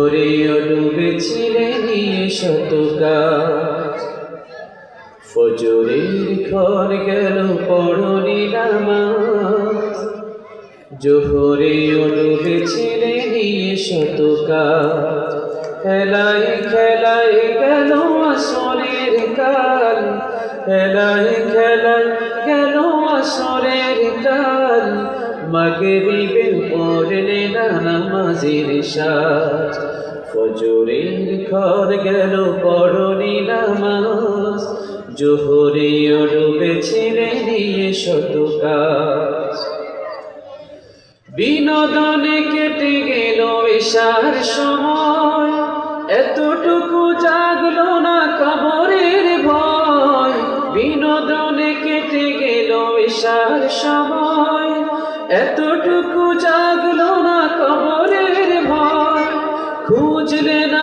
জোহরে ডুবেছিলে নিয়ে শত কাজ, ফজরের ঘর গেল পড়নি নামাজ। জোহরে ডুবেছিলে নিয়ে শত কাজ, খেলায় খেলায় গেল আসরের কাল, খেলায় খেলায় গেল আসরের কাল। মাগরিবের পড়লে না নামাজের সাজ, ফজরের ঘর গেল পড়নি নামাজ। জোহরে ডুবেছিলে নিয়ে শত কাজ, বিনোদনে কেটে গেল এশার সময়, এতটুকু জাগলো না কবরের ভয়। বিনোদনে কেটে গেল এশার সময়, এতটুকু জাগলো না কবরের ভয়। খুঁজলে না